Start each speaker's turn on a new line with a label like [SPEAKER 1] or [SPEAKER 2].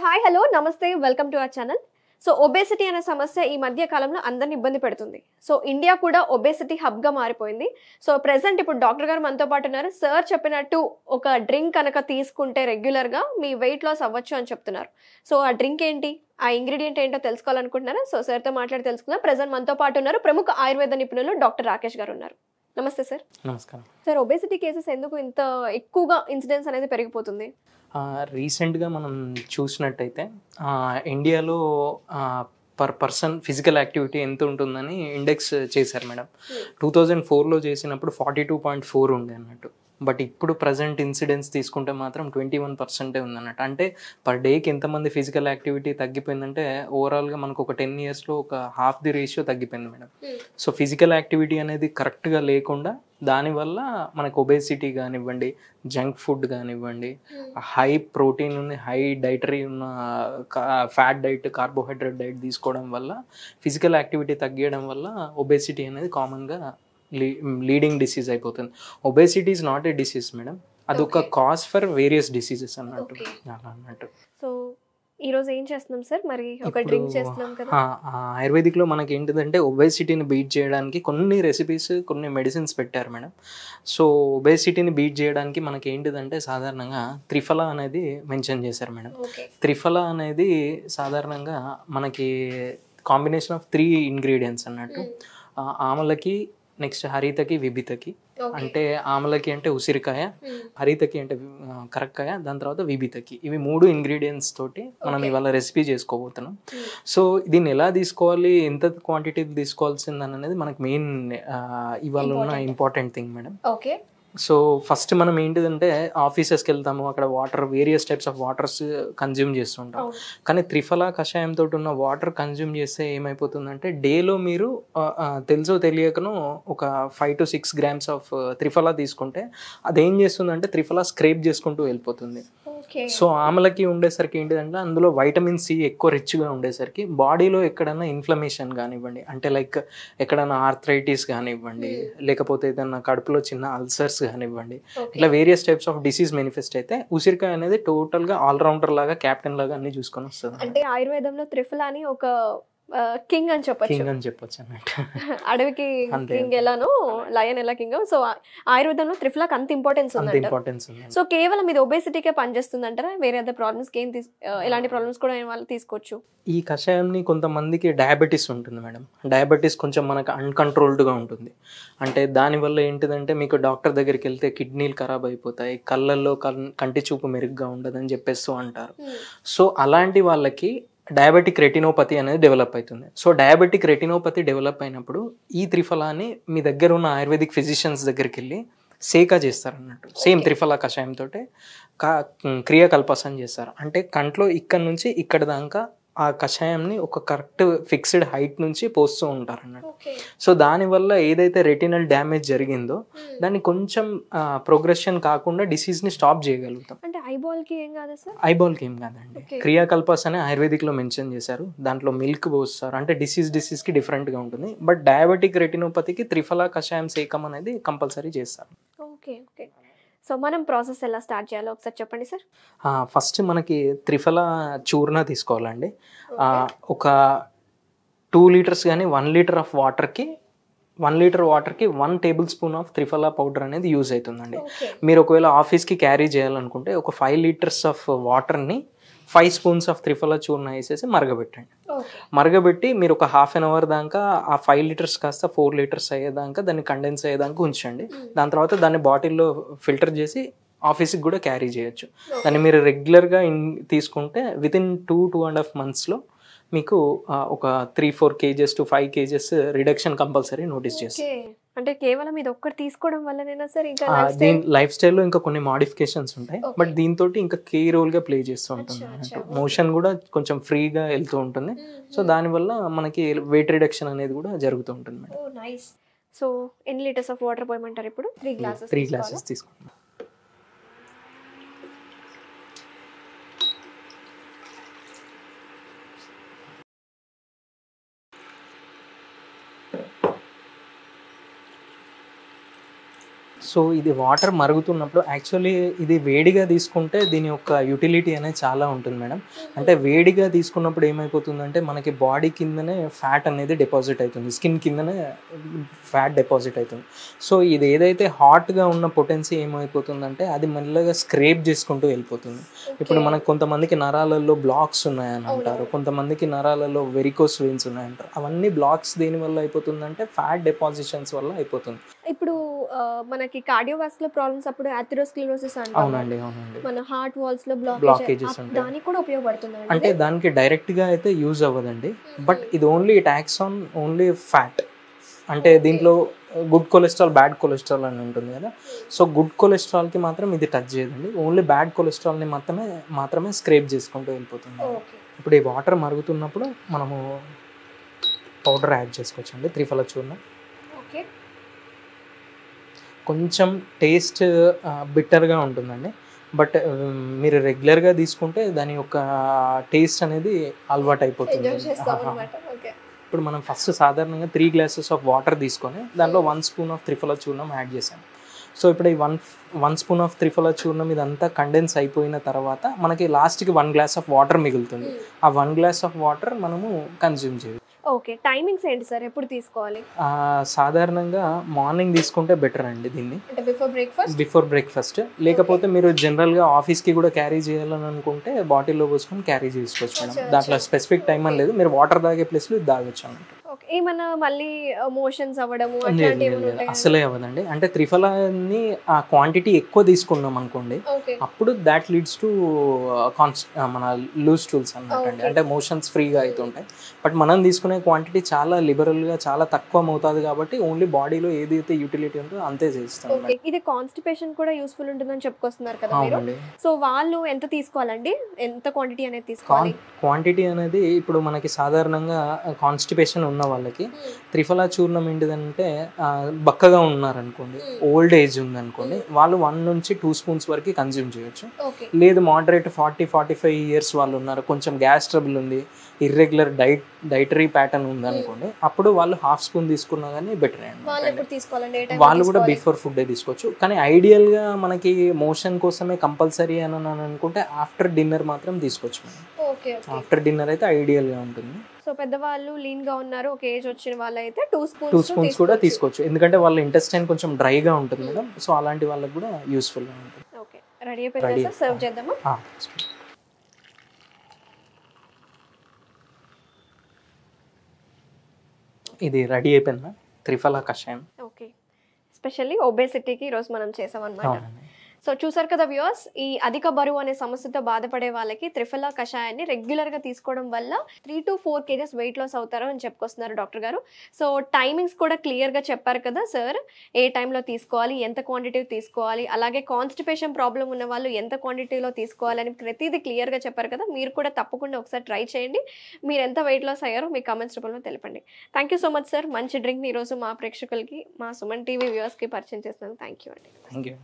[SPEAKER 1] Hi hello నమస్తే welcome to our channel. So obesity అనే సమస్య ఈ మధ్య కాలంలో అందరిని ఇబ్బంది పెడుతుంది. సో ఇండియా కూడా ఒబేసిటీ హబ్గా మారిపోయింది. సో ప్రెసెంట్ ఇప్పుడు డాక్టర్ గారు మనతో పాటు ఉన్నారు. సార్ చెప్పినట్టు ఒక డ్రింక్ కనుక తీసుకుంటే రెగ్యులర్గా మీ వెయిట్ లాస్ అవ్వచ్చు అని చెప్తున్నారు. సో ఆ డ్రింక్ ఏంటి, ఆ ఇంగ్రీడియంట్ ఏంటో తెలుసుకోవాలనుకుంటున్నారా? సో సార్తో మాట్లాడి తెలుసుకుందాం. ప్రెసెంట్ మనతో పాటు ఉన్నారు ప్రముఖ ఆయుర్వేద నిపుణులు డాక్టర్ రాకేష్ గారు ఉన్నారు. నమస్తే సార్.
[SPEAKER 2] నమస్కారం
[SPEAKER 1] సార్, ఒబేసిటీ కేసెస్ ఎందుకు ఇంత ఎక్కువగా ఇన్సిడెన్స్ అనేది పెరిగిపోతుంది?
[SPEAKER 2] రీసెంట్గా మనం చూసినట్టయితే ఇండియాలో పర్ పర్సన్ ఫిజికల్ యాక్టివిటీ ఎంత ఉంటుందని ఇండెక్స్ చేశారు మేడం. 2004లో చేసినప్పుడు 42.4 ఉండే అన్నట్టు. బట్ ఇప్పుడు ప్రజెంట్ ఇన్సిడెన్స్ తీసుకుంటే మాత్రం 21% ఉందన్నట్టు. అంటే పర్ డేకి ఎంతమంది ఫిజికల్ యాక్టివిటీ తగ్గిపోయిందంటే ఓవరాల్గా మనకు ఒక 10 yearsలో ఒక హాఫ్ ది రేషియో తగ్గిపోయింది మేడం. సో ఫిజికల్ యాక్టివిటీ అనేది కరెక్ట్గా లేకుండా దానివల్ల మనకు ఒబేసిటీ కానివ్వండి, జంక్ ఫుడ్ కానివ్వండి, హై ప్రోటీన్ ఉంది, హై డైటరీ ఉన్న ఫ్యాట్ డైట్, కార్బోహైడ్రేట్ డైట్ తీసుకోవడం వల్ల ఫిజికల్ యాక్టివిటీ తగ్గడం వల్ల ఒబేసిటీ అనేది కామన్గా లీడింగ్ డిసీజ్ అయిపోతుంది. Obesity is not a disease madam, అదొక కాజ్ ఫర్ వేరియస్ డిసీజెస్ అన్నట్టు. అలా అన్నట్టు.
[SPEAKER 1] సో ఈరోజు ఏం చేస్తున్నాం సార్? మరి ఒక డ్రింక్ చేస్తున్నాం కదా.
[SPEAKER 2] ఆయుర్వేదిక్లో మనకి ఏంటిదంటే ఒబేసిటీని బీట్ చేయడానికి కొన్ని రెసిపీస్, కొన్ని మెడిసిన్స్ పెట్టారు మేడం. సో ఒబేసిటీని బీట్ చేయడానికి మనకి ఏంటిదంటే సాధారణంగా త్రిఫల అనేది మెన్షన్ చేశారు మేడం. త్రిఫల అనేది సాధారణంగా మనకి కాంబినేషన్ ఆఫ్ 3 ingredients అన్నట్టు. ఆమలకి, నెక్స్ట్ హరితకి, విభితకి. అంటే ఆమలకి అంటే ఉసిరికాయ, హరితకి అంటే కరక్కాయ, దాని తర్వాత విభితకి. ఇవి 3 ingredients తోటి మనం ఇవాళ రెసిపీ చేసుకోబోతున్నాం. సో దీన్ని ఎలా తీసుకోవాలి, ఎంత క్వాంటిటీ తీసుకోవాల్సిందని అనేది మనకు మెయిన్ ఇవాళ ఉన్న important thing madam.
[SPEAKER 1] Okay.
[SPEAKER 2] So first మనం ఏంటిదంటే ఆఫీసెస్కి వెళ్తాము, అక్కడ water various types of waters consume చేస్తుంటాం. కానీ త్రిఫల కషాయంతో ఉన్న వాటర్ కన్జ్యూమ్ చేస్తే ఏమైపోతుందంటే డేలో మీరు తెలుసో తెలియకనో ఒక 5 to 6 grams ఆఫ్ త్రిఫల తీసుకుంటే అదేం చేస్తుందంటే త్రిఫల స్క్రేప్ చేసుకుంటూ వెళ్ళిపోతుంది. సో ఆమలకి ఉండేసరికి ఏంటిదంటే అందులో వైటమిన్ సి ఎక్కువ రిచ్గా ఉండేసరికి బాడీలో ఎక్కడన్నా ఇన్ఫ్లమేషన్ కానివ్వండి, అంటే లైక్ ఎక్కడన్నా ఆర్థరైటిస్ కానివ్వండి, లేకపోతే ఏదన్నా కడుపులో చిన్న అల్సర్స్ కానివ్వండి, ఇట్లా various types of disease manifest అయితే ఉసిరికాయ అనేది టోటల్గా ఆల్రౌండర్ లాగా, క్యాప్టెన్ లాగా అన్ని చూసుకొని వస్తుంది.
[SPEAKER 1] అంటే ఆయుర్వేదంలో త్రిఫల అని ఒక కింగ్ అని
[SPEAKER 2] చెప్పొచ్చు అన్నట్టు.
[SPEAKER 1] అడవికి కింగ్ ఎలానో లయన్ ఎలా కింగ్, సో ఆయుర్వేదంలో త్రిఫలాకి అంత ఇంపార్టెన్స్ ఉంది. సో కేవలం ఇది ఒబేసిటీకే పనిచేస్తుంది అంటారా? వేరే అదర్ ప్రాబ్లమ్స్ ఎలాంటి ప్రాబ్లమ్స్ కూడా వాళ్ళు తీసుకోవచ్చు?
[SPEAKER 2] ఈ కషాయంని కొంతమందికి డయాబెటీస్ ఉంటుంది మేడం. డయాబెటీస్ కొంచెం మనకు అన్కంట్రోల్డ్గా ఉంటుంది. అంటే దానివల్ల ఏంటిదంటే మీకు డాక్టర్ దగ్గరికి వెళ్తే కిడ్నీలు ఖరాబ్ అయిపోతాయి, కళ్ళల్లో కంటి చూపు మెరుగ్గా ఉండదని చెప్పేస్తూ అంటారు. సో అలాంటి వాళ్ళకి డయాబెటిక్ రెటినోపతి అనేది డెవలప్ అవుతుంది. సో డయాబెటిక్ రెటినోపతి డెవలప్ అయినప్పుడు ఈ త్రిఫలాన్ని మీ దగ్గర ఉన్న ఆయుర్వేదిక్ ఫిజిషియన్స్ దగ్గరికి వెళ్ళి సేకా చేస్తారు అన్నట్టు. సేమ్ త్రిఫల కషాయంతో క్రియాకల్పసం చేస్తారు. అంటే కంట్లో ఇక్కడ నుంచి ఇక్కడ దాకా ఆ కషాయంని ఒక కరెక్ట్ ఫిక్స్డ్ హైట్ నుంచి పోస్తూ ఉంటారు అన్నట్టు. సో దానివల్ల ఏదైతే రెటినల్ డ్యామేజ్ జరిగిందో దాన్ని కొంచెం ప్రోగ్రెషన్ కాకుండా డిసీజ్ని స్టాప్ చేయగలుగుతాం.
[SPEAKER 1] అంటే ఐబాల్కి ఏం కాదు సార్?
[SPEAKER 2] ఐబాల్కి ఏం కాదండి. క్రియాకల్పస్ అని ఆయుర్వేదిక్లో మెన్షన్ చేశారు. దాంట్లో మిల్క్ పోస్తారు. అంటే డిసీజ్కి డిఫరెంట్గా ఉంటుంది. బట్ డయాబెటిక్ రెటినోపతికి త్రిఫల కషాయం సేకం అనేది కంపల్సరీ చేస్తారు.
[SPEAKER 1] Okay okay. సో మనం ప్రాసెస్ ఎలా స్టార్ట్ చేయాలో ఒకసారి చెప్పండి సార్.
[SPEAKER 2] ఫస్ట్ మనకి త్రిఫల చూర్ణ తీసుకోవాలండి. ఒక 2 liters కానీ 1 liter ఆఫ్ వాటర్కి 1 liter వాటర్కి 1 tablespoon ఆఫ్ త్రిఫల పౌడర్ అనేది యూజ్ అవుతుందండి. మీరు ఒకవేళ ఆఫీస్కి క్యారీ చేయాలనుకుంటే ఒక 5 liters ఆఫ్ వాటర్ని 5 spoons ఆఫ్ త్రిఫల చూర్ణ వేసేసి మరగబెట్టండి. మరగబెట్టి మీరు ఒక 1/2 hour దాకా ఆ 5 liters కాస్త 4 liters అయ్యేదాకా దాన్ని కండెన్స్ అయ్యేదాకా ఉంచండి. దాని తర్వాత దాన్ని బాటిల్లో ఫిల్టర్ చేసి ఆఫీస్కి కూడా క్యారీ చేయొచ్చు. దాన్ని మీరు రెగ్యులర్గా తీసుకుంటే వితిన్ 2.5 monthsలో మీకు ఒక 3-4 kgs to 5 kgs reduction compulsory notice చేస్తారు.
[SPEAKER 1] అంటే కేవలం ఇది ఒక్కటి తీసుకోవడం వల్లనేనా సార్? ఇంకా
[SPEAKER 2] దీని లైఫ్ స్టైల్లో ఇంకా కొన్ని మాడిఫికేషన్స్ ఉంటాయి. బట్ దీంతో ఇంకా కీ రోల్గా ప్లే చేస్తూ ఉంటుంది అన్నట్టు. మోషన్ కూడా కొంచెం ఫ్రీగా వెళ్తూ ఉంటుంది. సో దానివల్ల మనకి వెయిట్ రిడక్షన్ అనేది కూడా జరుగుతూ ఉంటుంది మేడం.
[SPEAKER 1] సో ఎన్ని లీటర్స్ ఆఫ్ వాటర్ పోయమంటారు ఇప్పుడు? 3 glasses
[SPEAKER 2] తీసుకుంటాం. సో ఇది వాటర్ మరుగుతున్నప్పుడు యాక్చువల్లీ ఇది వేడిగా తీసుకుంటే దీని యొక్క యూటిలిటీ అనేది చాలా ఉంటుంది మేడం. అంటే వేడిగా తీసుకున్నప్పుడు ఏమైపోతుందంటే మనకి బాడీ కిందనే ఫ్యాట్ అనేది డిపాజిట్ అవుతుంది, స్కిన్ కిందనే ఫ్యాట్ డిపాజిట్ అవుతుంది. సో ఇది ఏదైతే హాట్గా ఉన్న పొటెన్సీ ఏమైపోతుందంటే అది మెల్లగా స్క్రేప్ చేసుకుంటూ వెళ్ళిపోతుంది. ఇప్పుడు మనకు కొంతమందికి నరాలలో బ్లాక్స్ ఉన్నాయని అంటారు, కొంతమందికి నరాలలో వెరికోస్ వెయిన్స్ ఉన్నాయంటారు. అవన్నీ బ్లాక్స్ దేనివల్ల అయిపోతుందంటే ఫ్యాట్ డిపాజిషన్స్ వల్ల అయిపోతుంది.
[SPEAKER 1] ఇప్పుడు మనకి కార్డియోవాస్కులర్ ప్రాబ్లమ్స్ అప్పుడు అథెరోస్క్లెరోసిస్ అంటాం.
[SPEAKER 2] అవునండి, అవునండి.
[SPEAKER 1] మన హార్ట్ వాల్స్ లో
[SPEAKER 2] బ్లాకేజెస్ ఉంటాయి.
[SPEAKER 1] దానికి కూడా ఉపయోగపడుతుంది
[SPEAKER 2] అంటే దానికి డైరెక్ట్ గా అయితే యూజ్ అవ్వదండి, బట్ ఇది only it acts on only fat. అంటే దీంట్లో గుడ్ కొలెస్ట్రాల్, బ్యాడ్ కొలెస్ట్రాల్ అని ఉంటుంది కదా. సో గుడ్ కొలెస్ట్రాల్కి మాత్రం ఇది టచ్ చేయదండి, ఓన్లీ బ్యాడ్ కొలెస్ట్రాల్ని మాత్రమే స్క్రేప్ చేసుకుంటూ వెళ్ళిపోతుంది. ఇప్పుడు ఈ వాటర్ మరుగుతున్నప్పుడు మనము పౌడర్ యాడ్ చేసుకోవచ్చు అండి, త్రిఫల చూర్ణం. కొంచెం టేస్ట్ బిట్టర్గా ఉంటుందండి, బట్ మీరు రెగ్యులర్గా తీసుకుంటే దాని యొక్క టేస్ట్ అనేది అలవాటు అయిపోతుంది. ఇప్పుడు మనం ఫస్ట్ సాధారణంగా 3 glasses ఆఫ్ వాటర్ తీసుకొని దాంట్లో 1 spoon ఆఫ్ త్రిఫల చూర్ణం యాడ్ చేసాం. సో ఇప్పుడు ఈ 1 spoon ఆఫ్ త్రిఫల చూర్ణం ఇదంతా కండెన్స్ అయిపోయిన తర్వాత మనకి లాస్ట్కి 1 glass ఆఫ్ వాటర్ మిగులుతుంది. ఆ 1 glass ఆఫ్ వాటర్ మనము కన్జ్యూమ్ చేయాలి.
[SPEAKER 1] ఓకే, టైమింగ్స్ ఏంటి సార్, ఎప్పుడు తీసుకోవాలి?
[SPEAKER 2] సాధారణంగా మార్నింగ్ తీసుకుంటే బెటర్ అండి దీన్ని,
[SPEAKER 1] అంటే బిఫోర్ బ్రేక్ఫాస్ట్.
[SPEAKER 2] లేకపోతే మీరు జనరల్గా ఆఫీస్కి కూడా క్యారీ చేయాలని అనుకుంటే బాటిల్లో పోసుకొని క్యారీ చేసుకోవచ్చు మేడం. దాంట్లో స్పెసిఫిక్ టైం అని లేదు, మీరు వాటర్ తాగే ప్లేస్లో ఇది తాగొచ్చు అన్నట్టు.
[SPEAKER 1] ఏమన్నా మళ్ళీ మోషన్స్ అవ్వడము
[SPEAKER 2] అసలే అవ్వదండి. అంటే త్రిఫలాని ఆ క్వాంటిటీ ఎక్కువ తీసుకున్నాం అనుకోండి, అప్పుడు దాట్ లీడ్స్ టు మన లూజ్ స్టూల్స్ అన్నమాట అండి. అంటే మోషన్స్ ఫ్రీగా అవుతుంటాయి. బట్ మనం తీసుకునే క్వాంటిటీ చాలా లిబరల్గా, చాలా తక్కువ అవుతుంది కాబట్టి ఓన్లీ బాడీలో ఏదైతే యూటిలిటీ ఉంటుందో అంతే చేస్తాం.
[SPEAKER 1] ఇది కాన్స్టిపేషన్ కూడా యూస్ఫుల్ ఉంటుందని చెప్పుకొస్తున్నారు కదా మీరు. సో వాళ్ళు ఎంత తీసుకోవాలండి, ఎంత క్వాంటిటీ అనేది తీసుకోవాలి?
[SPEAKER 2] క్వాంటిటీ అనేది ఇప్పుడు మనకి సాధారణంగా కాన్స్టిపేషన్ ఉన్న వాళ్ళకి త్రిఫలా చూర్ణం ఏంటిదంటే బక్కగా ఉన్నారనుకోండి, ఓల్డ్ ఏజ్ ఉందనుకోండి, వాళ్ళు 1 నుంచి 2 spoons వరకు కన్జ్యూమ్ చేయొచ్చు. లేదు మోడరేట్ 40-45 years వాళ్ళు ఉన్నారు, కొంచెం గ్యాస్ ట్రబుల్ ఉంది, ఇర్రెగ్యులర్ డైటరీ ప్యాటర్న్ ఉందనుకోండి, అప్పుడు వాళ్ళు 1/2 spoon తీసుకున్నా కానీ బెటర్ అండి. వాళ్ళు కూడా బిఫోర్ ఫుడ్ తీసుకోవచ్చు. కానీ ఐడియల్గా మనకి మోషన్ కోసమే కంపల్సరీ అని అనుకుంటే ఆఫ్టర్ డిన్నర్ మాత్రం తీసుకోవచ్చు. ఆఫ్టర్ డిన్నర్ అయితే ఐడియల్గా ఉంటుంది.
[SPEAKER 1] సో పెద్దవాళ్ళు లీన్ గా ఉన్నారు, ఒక ఏజ్ వచ్చిన వాళ్ళు అయితే 2
[SPEAKER 2] spoons కూడా తీసుకోవచ్చు, ఎందుకంటే వాళ్ళ ఇంటెస్టైన్ కొంచెం డ్రైగా ఉంటుంది మేడం. సో అలాంటి వాళ్ళకి కూడా యూస్ఫుల్ గా ఉంటుంది.
[SPEAKER 1] ఓకే, రెడీ అయిపోయింది సార్, సర్వ్ చేద్దామా?
[SPEAKER 2] ఇది రెడీ అయిపోయిందా త్రిఫల కషాయం.
[SPEAKER 1] ఓకే, స్పెషల్లీ ఒబేసిటీకి ఈరోజు మనం చేసాం అన్నమాట. సో చూసారు కదా వ్యూవర్స్, ఈ అధిక బరువు అనే సమస్యతో బాధపడే వాళ్ళకి త్రిఫల కషాయాన్ని రెగ్యులర్గా తీసుకోవడం వల్ల 3 to 4 kgs వెయిట్ లాస్ అవుతారు అని చెప్పుకొస్తున్నారు డాక్టర్ గారు. సో టైమింగ్స్ కూడా క్లియర్గా చెప్పారు కదా సార్, ఏ టైంలో తీసుకోవాలి, ఎంత క్వాంటిటీ తీసుకోవాలి, అలాగే కాన్స్టిపేషన్ ప్రాబ్లం ఉన్న వాళ్ళు ఎంత క్వాంటిటీలో తీసుకోవాలని ప్రతిదీ క్లియర్గా చెప్పారు కదా. మీరు కూడా తప్పకుండా ఒకసారి ట్రై చేయండి. మీరు ఎంత వెయిట్ లాస్ అయ్యారో మీ కామెంట్స్ రూపంలో తెలపండి. Thank you so much sir, మంచి డ్రింక్ని ఈరోజు మా ప్రేక్షకులకి, మా సుమన్ టీవీ వ్యూవర్స్కి పరిచయం చేస్తున్నాను. థ్యాంక్ యూ అండి.
[SPEAKER 2] Thank you.